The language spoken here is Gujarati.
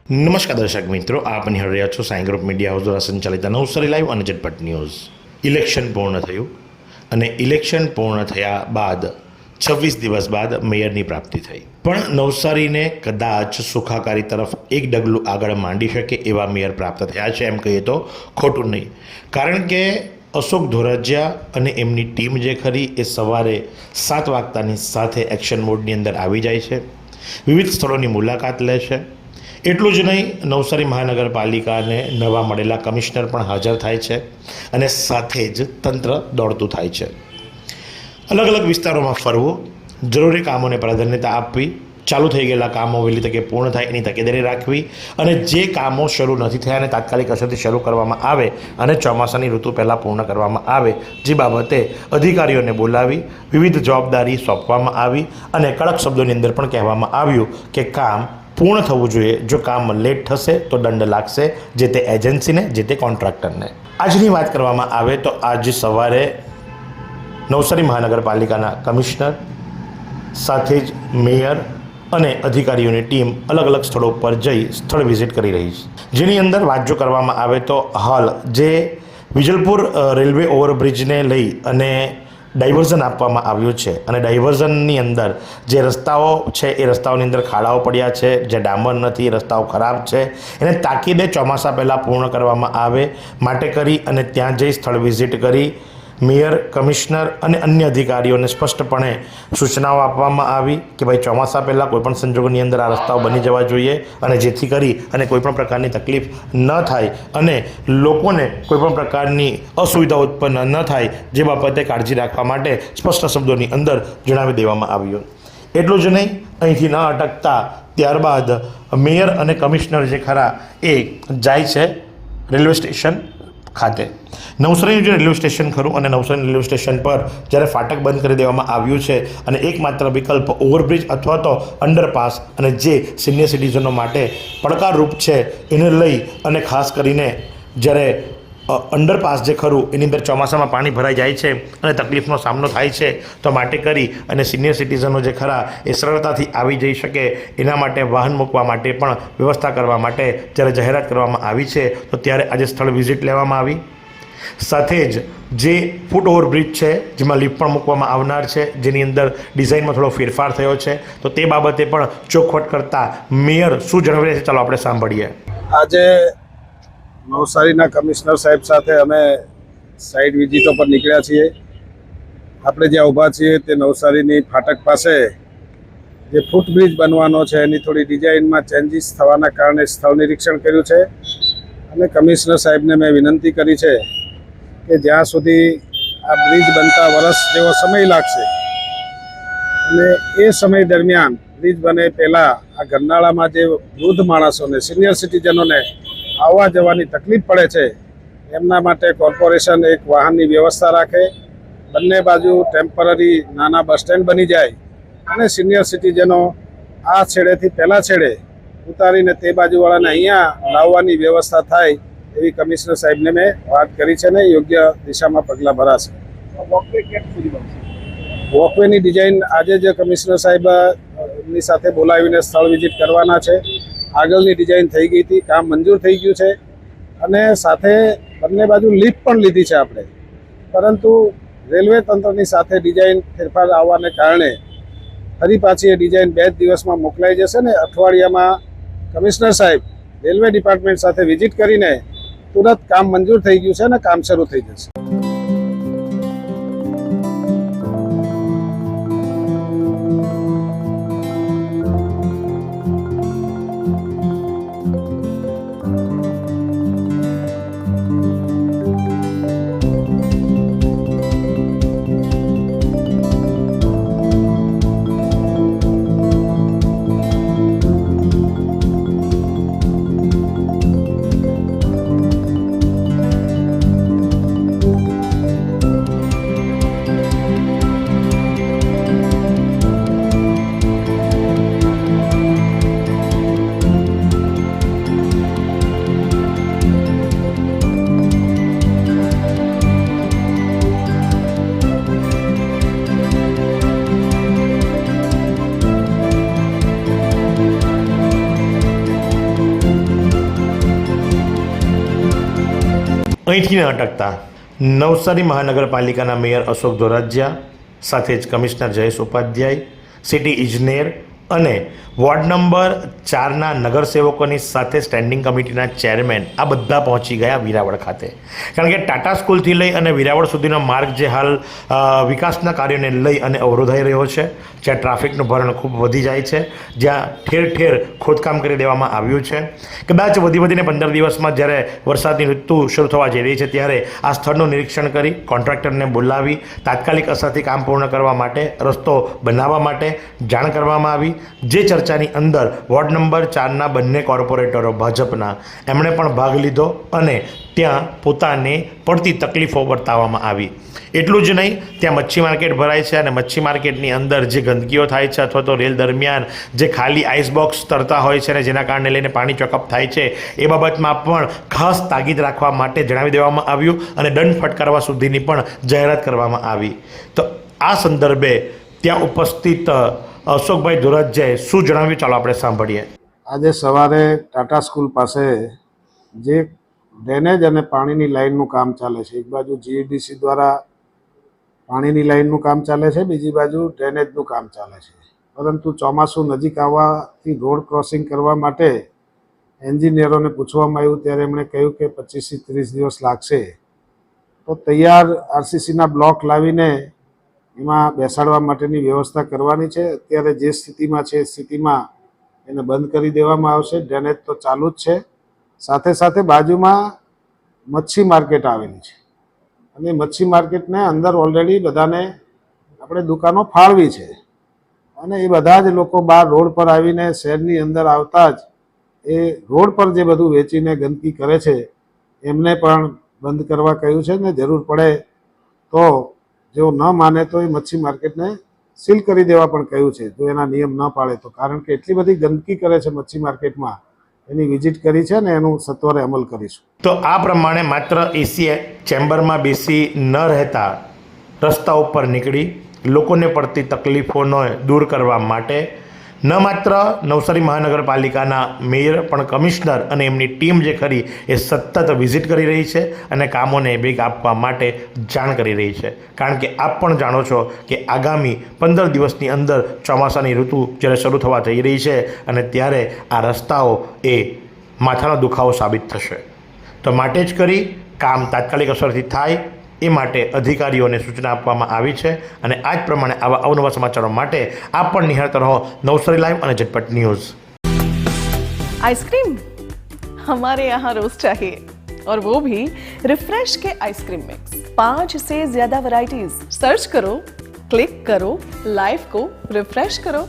નમસ્કાર દર્શક મિત્રો, આપ નિહાળી રહ્યા છો સાઈ ગ્રુપ મીડિયા હાઉસ દ્વારા સંચાલિત નવસારી લાઈવ અને ઝટપટ ન્યૂઝ. ઇલેક્શન પૂર્ણ થયું અને ઇલેક્શન પૂર્ણ થયા બાદ 26 દિવસ બાદ મેયરની પ્રાપ્તિ થઈ. પણ નવસારીને કદાચ સુખાકારી તરફ એક ડગલું આગળ માંડી શકે એવા મેયર પ્રાપ્ત થયા છે એમ કહીએ તો ખોટું નહીં. કારણ કે અશોક ધોરાજીયા અને એમની ટીમ જે ખરી એ સવારે 7 વાગતાની સાથે એક્શન મોડની અંદર આવી જાય છે, વિવિધ સ્થળોની મુલાકાત લે છે. એટલું જ નહીં, નવસારી મહાનગરપાલિકાને નવા મળેલા કમિશનર પણ હાજર થાય છે અને સાથે જ તંત્ર દોડતું થાય છે. અલગ અલગ વિસ્તારોમાં ફરવું, જરૂરી કામોને પ્રાધાન્યતા આપવી, ચાલુ થઈ ગયેલા કામો વહેલી તકે પૂર્ણ થાય એની તકેદારી રાખવી અને જે કામો શરૂ નથી થયા અને તાત્કાલિક અસરથી શરૂ કરવામાં આવે અને ચોમાસાની ઋતુ પહેલાં પૂર્ણ કરવામાં આવે, જે બાબતે અધિકારીઓને બોલાવી વિવિધ જવાબદારી સોંપવામાં આવી અને કડક શબ્દોની અંદર પણ કહેવામાં આવ્યું કે કામ પૂર્ણ થવું જોઈએ. જો કામ લેટ થશે તો દંડ લાગશે જે તે એજન્સીને, જે તે કોન્ટ્રાક્ટરને. આજની વાત કરવામાં આવે તો આજ સવારે નવસારી મહાનગરપાલિકાના કમિશનર સાથે જ મેયર અને અધિકારીઓની ટીમ અલગ અલગ સ્થળો પર જઈ સ્થળ વિઝિટ કરી રહી છે. જેની અંદર વાત જો કરવામાં આવે તો હાલ જે વિજલપુર રેલવે ઓવરબ્રિજને લઈ અને ડાયવર્ઝન આપવામાં આવ્યું છે અને ડાયવર્ઝનની અંદર જે રસ્તાઓ છે એ રસ્તાઓની અંદર ખાડાઓ પડ્યા છે, જે ડામર નથી, રસ્તાઓ ખરાબ છે, એને તાકીદે ચોમાસા પહેલાં પૂર્ણ કરવામાં આવે માટે કરી અને ત્યાં જઈ સ્થળ વિઝિટ કરી મેયર, કમિશનર અને અન્ય અધિકારીઓને સ્પષ્ટપણે સૂચનાઓ આપવામાં આવી કે ભાઈ ચોમાસા પહેલાં કોઈપણ સંજોગોની અંદર આ રસ્તાઓ બની જવા જોઈએ અને જેથી કરી અને કોઈપણ પ્રકારની તકલીફ ન થાય અને લોકોને કોઈપણ પ્રકારની અસુવિધા ઉત્પન્ન ન થાય, જે બાબતે કાળજી રાખવા માટે સ્પષ્ટ શબ્દોની અંદર જણાવી દેવામાં આવ્યું. એટલું જ નહીં, અહીંથી ન અટકતા ત્યારબાદ મેયર અને કમિશનર જે ખરા એ જાય છે રેલવે સ્ટેશન ખાતે. નવસારીનું જે રેલવે સ્ટેશન ખરું અને નવસારી રેલવે સ્ટેશન પર જ્યારે ફાટક બંધ કરી દેવામાં આવ્યું છે અને એકમાત્ર વિકલ્પ ઓવરબ્રિજ અથવા તો અંડરપાસ અને જે સિનિયર સિટીઝનો માટે પડકારરૂપ છે એને લઈ અને ખાસ કરીને જ્યારે અંડરપાસ જે ખરું એની અંદર ચોમાસામાં પાણી ભરાઈ જાય છે અને તકલીફનો સામનો થાય છે, તો માટે કરી અને સિનિયર સિટીઝનો જે ખરા એ સરળતાથી આવી જઈ શકે એના માટે વાહન મૂકવા માટે પણ વ્યવસ્થા કરવા માટે જ્યારે જાહેરાત કરવામાં આવી છે તો ત્યારે આજે સ્થળ વિઝિટ લેવામાં આવી. સાથે જ જે ફૂટ ઓવરબ્રિજ છે જેમાં લિફ્ટ પણ મૂકવામાં આવનાર છે, જેની અંદર ડિઝાઇનમાં થોડો ફેરફાર થયો છે, તો તે બાબતે પણ ચોખવટ કરતા મેયર શું જણાવી રહ્યા છે ચાલો આપણે સાંભળીએ. આજે નવસારીના કમિશનર સાહેબ સાથે અમે સાઇટ વિઝિટો પર નીકળ્યા છીએ. આપણે જ્યાં ઊભા છીએ તે નવસારીની ફાટક પાસે જે ફૂટબ્રિજ બનવાનો છે એની થોડી ડિઝાઇનમાં ચેન્જીસ થવાના કારણે સ્થળ નિરીક્ષણ કર્યું છે અને કમિશનર સાહેબને મેં વિનંતી કરી છે કે જ્યાં સુધી આ બ્રિજ બનતા વર્ષ જેવો સમય લાગશે અને એ સમય દરમિયાન બ્રિજ બને પહેલાં આ ગરનાળામાં જે વૃદ્ધ માણસોને, સિનિયર સિટીઝનોને આવવા જવાની તકલીફ પડે છે એમના માટે કોર્પોરેશન એક વાહનની વ્યવસ્થા રાખે, બંને બાજુ ટેમ્પરરી નાના બસ સ્ટેન્ડ બની જાય અને સિનિયર સિટીઝનો આ છેડેથી પહેલાં છેડે ઉતારીને તે બાજુવાળાને અહીંયા લાવવાની વ્યવસ્થા થાય એવી કમિશનર સાહેબને મેં વાત કરી છે ને યોગ્ય દિશામાં પગલાં ભરાશે. વોકવેની ડિઝાઇન આજે જ કમિશનર સાહેબની સાથે બોલાવીને સ્થળ વિઝિટ કરવાના છે. આગળની ડિઝાઇન થઈ ગઈ હતી, કામ મંજૂર થઈ ગયું છે અને સાથે બંને બાજુ લિફ્ટ પણ લીધી છે આપણે, પરંતુ રેલવે તંત્રની સાથે ડિઝાઇન ફેરફાર આવવાને કારણે ફરી પાછી એ ડિઝાઇન 2 દિવસમાં મોકલાઈ જશે ને અઠવાડિયામાં કમિશનર સાહેબ રેલવે ડિપાર્ટમેન્ટ સાથે વિઝિટ કરીને તુરંત કામ મંજૂર થઈ ગયું છે અને કામ શરૂ થઈ જશે. કંઈથી ન અટકતા નવસારી મહાનગરપાલિકાના મેયર અશોક ધોરાજીયા સાથે જ કમિશનર જયેશ ઉપાધ્યાય, સિટી ઇજનેર અને વોર્ડ નંબર 4ના નગરસેવકોની સાથે સ્ટેન્ડિંગ કમિટીના ચેરમેન આ બધા પહોંચી ગયા વિરાવળ ખાતે. કારણ કે ટાટા સ્કૂલથી લઈ અને વિરાવળ સુધીનો માર્ગ જે હાલ વિકાસના કાર્યોને લઈ અને અવરોધાઈ રહ્યો છે, જ્યાં ટ્રાફિકનું ભરણ ખૂબ વધી જાય છે, જ્યાં ઠેર ઠેર ખોદકામ કરી દેવામાં આવ્યું છે. કદાચ વધીને 15 દિવસમાં જ્યારે વરસાદની ઋતુ શરૂ થવા જઈ રહી છે ત્યારે આ સ્થળનું નિરીક્ષણ કરી કોન્ટ્રાક્ટરને બોલાવી તાત્કાલિક અસરથી કામ પૂર્ણ કરવા માટે, રસ્તો બનાવવા માટે જાણ કરવામાં આવી. જે ચર્ચાની અંદર વોર્ડ નંબર 4ના બંને કોર્પોરેટરો ભાજપના એમણે પણ ભાગ લીધો અને ત્યાં પોતાને પડતી તકલીફો બતાવવામાં આવી. એટલું જ નહીં, ત્યાં મચ્છી માર્કેટ ભરાય છે અને મચ્છી માર્કેટની અંદર જે ગંદકીઓ થાય છે અથવા તો રેલ દરમિયાન જે ખાલી આઈસ બોક્સ તરતા હોય છે અને જેના કારણે લઈને પાણી ચોકઅપ થાય છે એ બાબતમાં પણ ખાસ તાકીદ રાખવા માટે જણાવી દેવામાં આવ્યું અને દંડ ફટકારવા સુધીની પણ જાહેરાત કરવામાં આવી. તો આ સંદર્ભે ત્યાં ઉપસ્થિત અશોકભાઈ ધોરાજીયાએ શું જણાવ્યું, ચાલો આપણે સાંભળીએ. આજે સવારે ટાટા સ્કૂલ પાસે જે ડ્રેનેજ અને પાણીની લાઇનનું કામ ચાલે છે, એક બાજુ જીઈડીસી દ્વારા પાણીની લાઇનનું કામ ચાલે છે, બીજી બાજુ ડ્રેનેજનું કામ ચાલે છે. પરંતુ ચોમાસું નજીક આવવાથી રોડ ક્રોસિંગ કરવા માટે એન્જિનિયરોને પૂછવામાં આવ્યું ત્યારે એમણે કહ્યું કે 25થી 30 દિવસ લાગશે. તો તૈયાર આરસીસીના બ્લોક લાવીને એમાં બેસાડવા માટેની વ્યવસ્થા કરવાની છે. અત્યારે જે સ્થિતિમાં છે એ સ્થિતિમાં એને બંધ કરી દેવામાં આવશે. ડ્રેનેજ તો ચાલુ જ છે. સાથે સાથે બાજુમાં મચ્છી માર્કેટ આવેલી છે અને મચ્છી માર્કેટને અંદર ઓલરેડી બધાને આપણે દુકાનો ફાળવી છે અને એ બધા જ લોકો બહાર રોડ પર આવીને શહેરની અંદર આવતા જ એ રોડ પર જે બધું વેચીને ગંદકી કરે છે એમને પણ બંધ કરવા કહ્યું છે ને જરૂર પડે તો જો ન માને તો એ મચ્છી માર્કેટને સીલ કરી દેવા પણ કહ્યું છે, જો એના નિયમ ન પાળે તો. કારણ કે એટલી બધી ગંદકી કરે છે મચ્છી માર્કેટમાં, એની વિઝિટ કરી છે ને એનું સત્વરે અમલ કરીશું. તો આ પ્રમાણે માત્ર એસી ચેમ્બરમાં બેસી ન રહેતા રસ્તા ઉપર નીકળી લોકોને પડતી તકલીફોનો દૂર કરવા માટે ન માત્ર નવસારી મહાનગરપાલિકાના મેયર પણ કમિશનર અને એમની ટીમ જે ખરી એ સતત વિઝિટ કરી રહી છે અને કામોને વેગ આપવા માટે જાણ કરી રહી છે. કારણ કે આપ પણ જાણો છો કે આગામી 15 દિવસની અંદર ચોમાસાની ઋતુ જ્યારે શરૂ થવા જઈ રહી છે અને ત્યારે આ રસ્તાઓ એ માથાનો દુખાવો સાબિત થશે. તો માટે જ કરી કામ તાત્કાલિક અસરથી થાય એ માટે અધિકારીઓને સૂચના આપવામાં આવી છે અને આ જ પ્રમાણે આવા અવનવા સમાચારો માટે આપ પણ નિહાળતા રહો નવસારી લાઈવ અને ઝટપટ ન્યૂઝ. आइसक्रीम हमारे यहाँ रोज चाहिए और वो भी रिफ्रेश के आइसक्रीम मिक्स. 5 से ज्यादा वैरायटीज. सर्च करो, क्लिक करो, लाइफ को रिफ्रेश करो.